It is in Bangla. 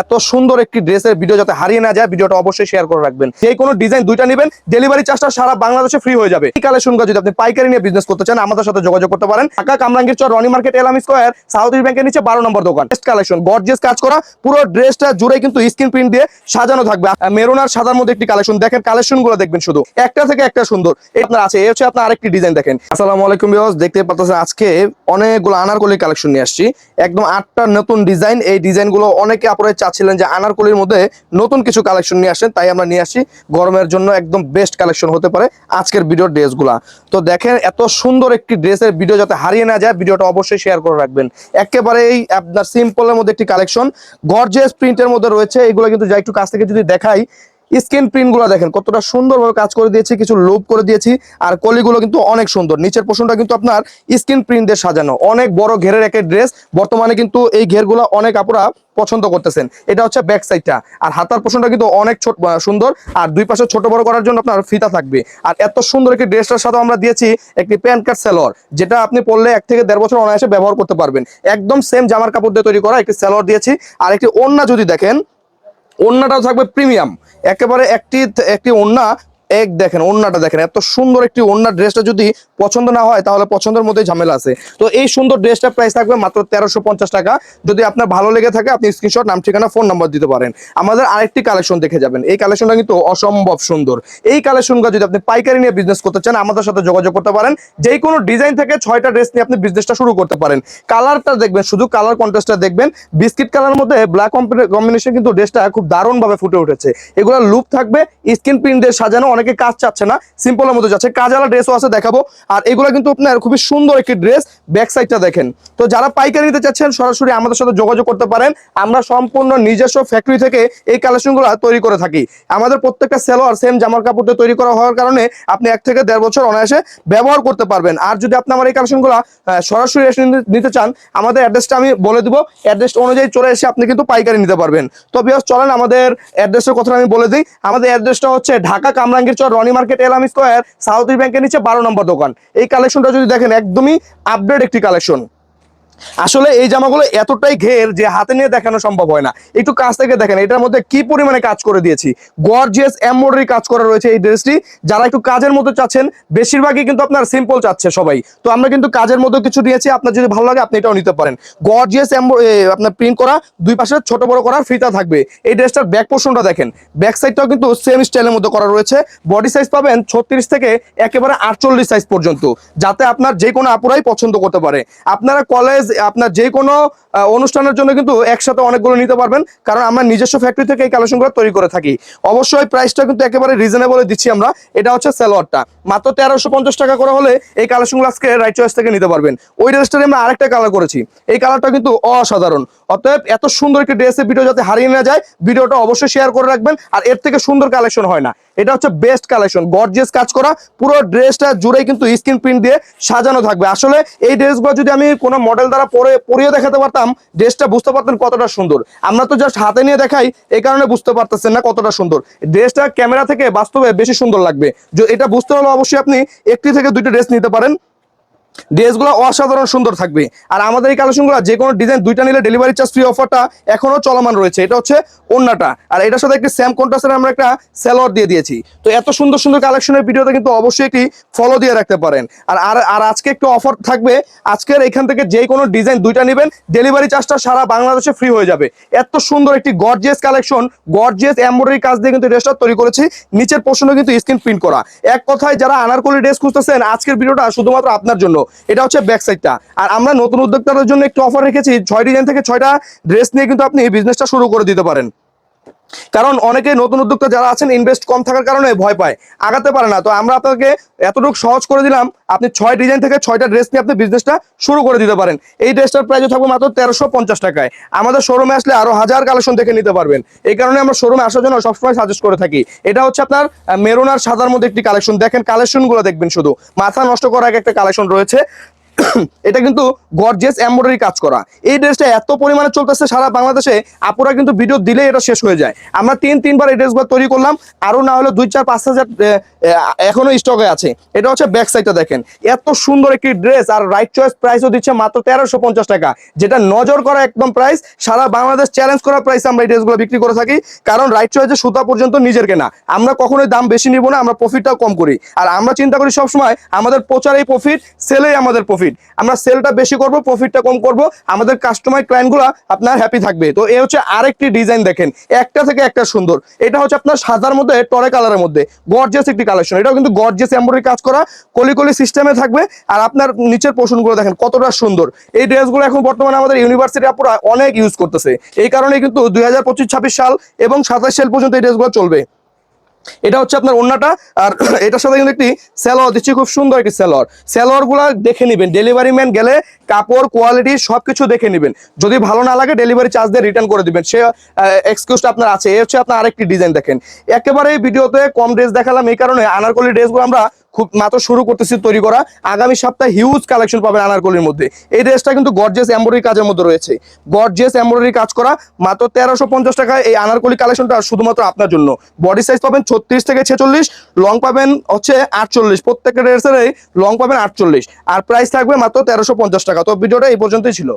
এত সুন্দর একটি ড্রেসের ভিডিও যাতে হারিয়ে না যায়, ভিডিওটা অবশ্যই শেয়ার করে রাখবেন। যে কোনো ডিজাইন দুইটা নেবেন, ডেলিভারি চার্জটা সারা বাংলাদেশে ফ্রি হয়ে যাবে। এই কালেকশনগুলো যদি আপনি পাইকারি নিয়ে বিজনেস করতে চান, আমাদের সাথে যোগাযোগ করতে পারেন। ঢাকা কামরাঙ্গীর চর, রনি মার্কেট, এলাম স্কয়ার, সাউথ ইস্ট ব্যাংকের নিচে 12 নম্বর দোকান। বেস্ট কালেকশন, গর্জিয়াস কাজ করা, পুরো ড্রেসটা জুড়ে কিন্তু স্ক্রিন প্রিন্ট দিয়ে সাজানো থাকবে। মেরুন আর সাদার মধ্যে একটি কালেকশন, দেখেন কালেকশনগুলো দেখবেন, শুধু একটা থেকে একটা সুন্দর। এই আপনার আছে, এই হচ্ছে আপনার আরেকটি ডিজাইন দেখেন। আসসালামু আলাইকুম ভিউয়ার্স, দেখতে পাচ্ছেন আজকে অনেকগুলো আনারকলি কালেকশন নিয়ে আসছি, একদম 8টা নতুন ডিজাইন। এই ডিজাইনগুলো অনেকে আপনারা চাচ্ছিলেন যে আনারকলির মধ্যে নতুন কিছু কালেকশন নিয়ে আসেন, তাই আমরা নিয়ে আসছি। গরমের জন্য একদম বেস্ট কালেকশন হতে পারে আজকের ভিডিওর ড্রেসগুলা। তো দেখেন এত সুন্দর একটি ড্রেসের ভিডিও যাতে হারিয়ে না যায়, ভিডিওটা অবশ্যই শেয়ার করে রাখবেন। একেবারেই আপনার সিম্পলের মধ্যে একটি কালেকশন, গর্জিয়াস প্রিন্টের মধ্যে রয়েছে। এগুলো কিন্তু যা একটু কাছ থেকে যদি দেখাই, স্ক্রিন প্রিন্ট গুলো দেখেন কতটা সুন্দরভাবে কাজ করে দিয়েছি, কিছু লুপ করে দিয়েছি। আর কলিগুলো কিন্তু অনেক সুন্দর, নিচের পোর্শনটা কিন্তু আপনার স্ক্রিন প্রিন্ট দিয়ে সাজানো, অনেক বড় ঘেরের একটা ড্রেস। বর্তমানে কিন্তু এই ঘেরগুলো অনেক আপুরা পছন্দ করতেছেন। এটা হচ্ছে ব্যাক সাইডটা, আর হাতার পোর্শনটা কিন্তু অনেক ছোট সুন্দর, আর দুই পাশে ছোট বড় করার জন্য আপনার ফিতা থাকবে। আর এত সুন্দর একটি ড্রেসটার সাথে আমরা দিয়েছি একটি প্যান্ট কাট সালোয়ার, যেটা আপনি পরলে 1 থেকে 1.5 বছর অনায়াসে ব্যবহার করতে পারবেন। একদম সেম জামার কাপড় দিয়ে তৈরি করা একটি সালোয়ার দিয়েছি। আর একটি ওড়না যদি দেখেন, ওড়নাটাও থাকবে প্রিমিয়াম, একেবারে একটি ওড়না। দেখেন ওড়নাটা দেখেন, এত সুন্দর একটি ওড়না। ড্রেসটা যদি পছন্দ না হয় তাহলে পছন্দের মধ্যে ঝামেলা আছে। তো এই সুন্দর ড্রেসটার প্রাইস থাকবে মাত্র 1350 টাকা। যদি আপনার ভালো লেগে থাকে আপনি স্ক্রিনশট, নাম, ঠিকানা, ফোন নাম্বার দিতে পারেন। আমাদের আরেকটি কালেকশন দেখে যাবেন, এই কালেকশনটা কিন্তু অসম্ভব সুন্দর। এই কালেকশনগুলো যদি আপনি পাইকারি নিয়ে বিজনেস করতে চান, আমাদের সাথে যোগাযোগ করতে পারেন। যে কোনো ডিজাইন থেকে 6টা ড্রেস নিয়ে আপনি বিজনেসটা শুরু করতে পারেন। কালারটা দেখবেন, শুধু কালার কন্ট্রাস্টটা দেখবেন, বিস্কিট কালারের মধ্যে ব্ল্যাক কম্বিনেশন, কিন্তু ড্রেসটা খুব দারুণ ভাবে ফুটে উঠেছে। এগুলো লুপ থাকবে, স্ক্রিন প্রিন্ট দিয়ে সাজানো। অনেকে কাজ চাচ্ছে না, সিম্পলের মধ্যে যাচ্ছে, কাজালা ড্রেসও আছে, দেখাবো। আর এগুলো কিন্তু আপনার খুবই সুন্দর একটি ড্রেস, ব্যাক সাইডটা দেখেন। তো যারা পাইকারি নিতে চাচ্ছেন সরাসরি আমাদের সাথে যোগাযোগ করতে পারেন। আমরা সম্পূর্ণ নিজস্ব ফ্যাক্টরি থেকে এই কালেকশনগুলো তৈরি করে থাকি। আমাদের প্রত্যেকটা সালোয়ার সেম জামার কাপড় দিয়ে তৈরি করা হওয়ার কারণে আপনি 1 থেকে 1.5 বছর অনায়াসে ব্যবহার করতে পারবেন। আর যদি আপনি আমার এই কালেকশনগুলো সরাসরি এসে নিতে চান, আমাদের অ্যাড্রেসটা আমি বলে দিব, অ্যাড্রেস অনুযায়ী চলে এসে আপনি কিন্তু পাইকারি নিতে পারবেন। তো ভিউয়ার্স চলেন আমাদের অ্যাড্রেসের কথা আমি বলে দিই। আমাদের অ্যাড্রেসটা হচ্ছে ঢাকা কামরাঙ্গীর চর, রনি মার্কেট, এলাম স্কয়ার, সাউথ ইস্ট ব্যাংকের নিচে 12 নম্বর দোকান। এই কালেকশনটা যদি দেখেন, একদমই আপডেট একটি কালেকশন। আসলে এই জামাগুলো এতটাই ঘের যে হাতে নিয়ে দেখানো সম্ভব হয় না। একটু কাছ থেকে দেখেন এটার মধ্যে কি পরিমাণে কাজ করে দিয়েছি, গর্জিয়াস এমব্রয়ডারি কাজ করা রয়েছে এই ড্রেসটি। যারা একটু কাজের মধ্যে চাচ্ছেন, বেশিরভাগই কিন্তু আপনার সিম্পল চাচ্ছে সবাই, তো আমরা কিন্তু কাজের মধ্যে কিছু দিয়েছি। আপনার যদি ভালো লাগে আপনি এটাও নিতে পারেন। গর্জিয়াস আপনার প্রিন্ট করা, দুই পাশে ছোট বড় করার ফিতা থাকবে। এই ড্রেসটার ব্যাক পোর্শনটা দেখেন, ব্যাক সাইডটাও কিন্তু সেম স্টাইলের মধ্যে করা রয়েছে। বডি সাইজ পাবেন 36 থেকে একেবারে 48 সাইজ পর্যন্ত, যাতে আপনার যে কোনো আপুরাই পছন্দ করতে পারে। আপনারা কলেজ, আপনার যে কোনো অনুষ্ঠানের জন্য কিন্তু একসাথে অনেকগুলো নিতে পারবেন, কারণ আমরা নিজস্ব ফ্যাক্টরি থেকে এই কালেকশনগুলো তৈরি করে থাকি। অবশ্যই প্রাইসটা কিন্তু একেবারে রিজনেবল দিচ্ছি আমরা। এটা হচ্ছে সালোয়ারটা, মাত্র 1350 টাকা করে হলে এই কালেকশনগুলো আজকে রাইট চয়েস থেকে নিতে পারবেন। ওই ড্রেসটারে আমরা আরেকটা কালার করেছি, এই কালারটা কিন্তু অসাধারণ। অতএব এত সুন্দর একটি ড্রেসের ভিডিও যাতে হারিয়ে না যায়, ভিডিওটা অবশ্যই শেয়ার করে রাখবেন। আর এর থেকে সুন্দর কালেকশন হয় না। এটা হচ্ছে বেস্ট কালেকশন, গর্জিয়াস কাজ করা, পুরো ড্রেসটা জুড়েই কিন্তু স্ক্রিন প্রিন্ট দিয়ে সাজানো থাকবে। আসলে এই ড্রেসগুলো যদি আমি কোনো মডেল দ্বারা পরিয়ে দেখাতে পারতাম, ড্রেসটা বুঝতে পারতেন কতটা সুন্দর। আমরা তো জাস্ট হাতে নিয়ে দেখাই, এই কারণে বুঝতে পারতেছেন না কতটা সুন্দর। ড্রেসটা ক্যামেরা থেকে বাস্তবে বেশি সুন্দর লাগবে। এটা বুঝতে হলে অবশ্যই আপনি 1টি থেকে 2টি ড্রেস নিতে পারেন। ড্রেসগুলো অসাধারণ সুন্দর থাকবে। আর আমাদের এই কালেকশনগুলো যে কোনো ডিজাইন দুইটা নিলে ডেলিভারি চার্জ ফ্রি অফারটা এখনো চলমান রয়েছে। এটা হচ্ছে ওড়নাটা, আর এটার সাথে একটি সেম কন্ট্রাস্টের আমরা একটা সালোয়ার দিয়ে দিয়েছি। তো এত সুন্দর সুন্দর কালেকশনের ভিডিওতে কিন্তু অবশ্যই একটি ফলো দিয়ে রাখতে পারেন। আর আজকে একটু অফার থাকবে, আজকের এখান থেকে যে কোনো ডিজাইন দুইটা নেবেন, ডেলিভারি চার্জটা সারা বাংলাদেশে ফ্রি হয়ে যাবে। এত সুন্দর একটি গর্জিয়াস কালেকশন, গর্জিয়াস এমব্রয়ডারি কাজ দিয়ে কিন্তু ড্রেসটা তৈরি করেছি। নিচের পোর্শনে কিন্তু স্ক্রিন প্রিন্ট করা। এক কথায় যারা আনারকলি ড্রেস খুঁজতেছেন, আজকের ভিডিওটা শুধুমাত্র আপনার জন্য। এটা হচ্ছে ব্যাক সাইডটা। আর আমরা নতুন উদ্যোক্তাদের জন্য একটু অফার রেখেছি, 6 ডিজাইন থেকে 6টা ড্রেস নিয়ে কিন্তু আপনি বিজনেসটা শুরু করে দিতে পারেন। কারণ অনেকে নতুন উদ্যোক্তা যারা আছেন, ইনভেস্ট কম থাকার কারণে ভয় পায়, আগাতে পারে না। তো আমরা আপনাকে এতটুকু সহজ করে দিলাম, আপনি 6 ডিজাইন থেকে 6টা ড্রেস নিয়ে আপনি বিজনেসটা শুরু করে দিতে পারেন। এই ড্রেসটার প্রাইস থাকবে মাত্র 1350 টাকায়। আমাদের শোরুমে আসলে আরো হাজার কালেকশন দেখে নিতে পারবেন। এই কারণে আমরা শোরুমে আসার জন্য সবসময় সাজেস্ট করে থাকি। এটা হচ্ছে আপনার মেরুন আর সাদার মধ্যে একটি কালেকশন, দেখেন কালেকশনগুলো দেখবেন, শুধু মাথা নষ্ট করার একটা কালেকশন রয়েছে। এটা কিন্তু গর্জিয়াস এমব্রয়ডারি কাজ করা। এই ড্রেসটা এত পরিমাণে চলতেছে সারা বাংলাদেশে, আপুরা কিন্তু ভিডিও দিলে এটা শেষ হয়ে যায়। আমরা তিনবার এই ড্রেসগুলো তৈরি করলাম, আরো না হলে 2-4-5 হাজার এখনো স্টকে আছে। এটা হচ্ছে ব্যাক সাইডটা দেখেন, এত সুন্দর একটি ড্রেস, আর রাইট চয়েস প্রাইসও দিচ্ছে মাত্র 1350 টাকা, যেটা নজর করা একদম প্রাইস, সারা বাংলাদেশ চ্যালেঞ্জ করা প্রাইস আমরা এই ড্রেসগুলো বিক্রি করে থাকি। কারণ রাইট চয়েসের সুতা পর্যন্ত নিজের কেনা, আমরা কখনোই দাম বেশি নিব না, আমরা প্রফিটটাও কম করি। আর আমরা চিন্তা করি সবসময় আমাদের প্রচারেই প্রফিট, সেলেই আমাদের প্রফিট। আমরা সেলটা বেশি করব, প্রফিটটা কম করব, আমাদের কাস্টমার ক্লায়েন্টগুলো আপনার হ্যাপি থাকবে। তো এই হচ্ছে আরেকটি ডিজাইন দেখেন, একটা থেকে একটা সুন্দর। এটা হচ্ছে আপনার সাদার মধ্যে টরে কালারের মধ্যে গর্জিয়াস একটি কালেকশন। এটাও কিন্তু গর্জিয়াস এমব্রয়ডারি কাজ করা, কলি সিস্টেমে থাকবে। আর আপনার নিচের পোর্শনগুলো দেখেন কতটা সুন্দর। এই ড্রেসগুলো এখন বর্তমানে আমাদের ইউনিভার্সিটি আপুরা অনেক ইউজ করতেছে। এই কারণে কিন্তু 2025-26 সাল এবং 27 সাল পর্যন্ত এই ড্রেসগুলো চলবে। এটা হচ্ছে আপনার ওন্নাটা, আর এটার সাথে কিন্তু একটি সালোয়ার দিচ্ছি, খুব সুন্দর একটি সালোয়ার গুলা দেখে নেবেন। ডেলিভারি ম্যান গেলে কাপড় কোয়ালিটি সবকিছু দেখে নেবেন, যদি ভালো না লাগে ডেলিভারি চার্জ দিয়ে রিটার্ন করে দিবেন, সে এক্সকিউজটা আপনার আছে। এই হচ্ছে আপনার আরেকটি ডিজাইন দেখেন। একেবারে এই ভিডিওতে কম ড্রেস দেখালাম, এই কারণে আনারকলি ড্রেসগুলো আমরা খুব মাত্র শুরু করতেছি তৈরি করা। আগামী সপ্তাহে হিউজ কালেকশন পাবেন আনারকলির মধ্যে। এই ড্রেসটা কিন্তু গর্জিয়াস এমব্রয়ডারি কাজের মধ্যে রয়েছে, গর্জিয়াস এমব্রয়ডারি কাজ করা, মাত্র 1350 টাকায় এই আনারকলি কালেকশনটা শুধুমাত্র আপনার জন্য। বডি সাইজ পাবেন 36 থেকে 46, লং পাবেন হচ্ছে 48, প্রত্যেকটা ড্রেসের লং পাবেন 48, আর প্রাইস থাকবে মাত্র 1350 টাকা। তো ভিডিওটা এই পর্যন্তই ছিল।